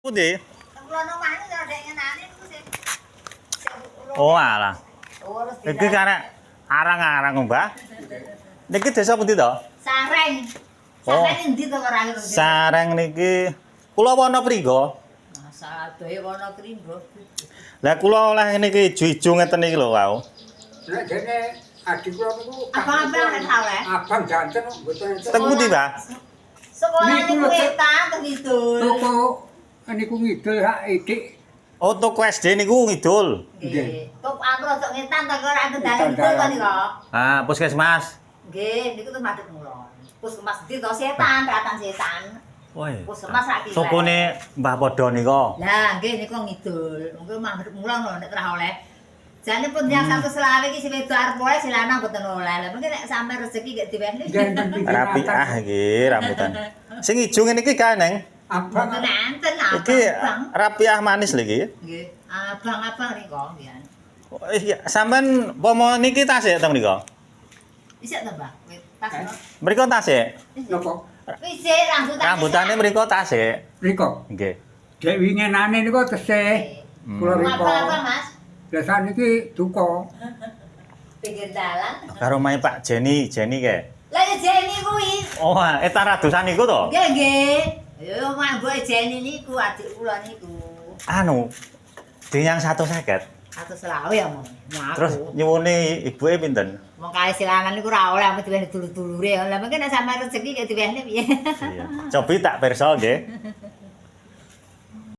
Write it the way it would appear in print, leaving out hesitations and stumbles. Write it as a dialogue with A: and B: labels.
A: Pundi?
B: Kulono maneh ya dek ngenane niku sing
A: Oh alah.
B: urus
A: Iki karek arang-arang Mbah. Niki desa pundi to?
B: Sareng.
A: Oh.
B: Sareng endi to ora ngerti.
A: Sareng niki kula wana priga.
B: Masalah doe wono krimbo.
A: Lah kula oleh niki ijo-ijo ngeten iki lho wau.
C: Nek dene adik kula niku
B: Abang-abang nek oleh.
C: abang janten mboten enten.
A: Teng pundi, Mbah?
B: Sekolah
C: Niku
B: niku
C: lho, Cek.
B: etan teng kidul.
C: Toko niku ngidul hak idik.
A: Oh toko SD niku ngidul.
B: Nggih. Tok aku rada ngetan to ora ada dalan
C: Ngetan
B: kidul to
C: dalan.
B: niku.
A: Ah, puskesmas.
B: Nggih, niku tuh madhep mulon. Puskesmas ndi to setan, peratan setan.
A: Woi.
B: Puskesmas rak kilen.
A: Tokone Mbah Padha nika.
B: Lah, nggih niku ngidul. Mengko madhep mulon lho nek ora oleh. Jane pun yang 120 iki sing wedok arep oleh sing lanang mboten oleh. Lah mengko nek sampe rezeki gek diwehne.
C: Janten pinggir
A: Rapi
C: atas.
A: iki rambutan. Sing ijo ngene iki kae, Neng.
C: Abang
B: Mboten enten
A: Iki
B: abang.
A: rapiah manis lho iki.
B: Nggih, abang-abang niku mbiyen.
A: Oh, iya, sampean pomo niki tasik teng mriko.
B: Isik to, Mbak? Tas.
A: Mriko tasik.
C: napa?
B: Wis rambutan.
A: Rambutane mriko tasik.
C: Riko.
A: Nggih.
C: Dek wingenane niku tesih kula riko.
B: Apa-apa, Mas?
C: Lah saniki duka.
B: Pinggir dalan.
A: Karo mae Pak Jeni ke.
B: Lah ya Jeni kuwi.
A: Oh, etan radosan niku to?
B: Nggih, nggih. Yo mak mbok Jeni niku adik kula niku.
A: Anu, dinyang 150.
B: Atau selawe ya, Mong.
A: Terus nyuwune ibuke pinten?
B: Wong kali silangan niku ora oleh mesti diwehne dulur-dulure. Lah mengko nek sampe rezeki gek diwehne piye?
A: Iya. Cobi tak pirsa nggih.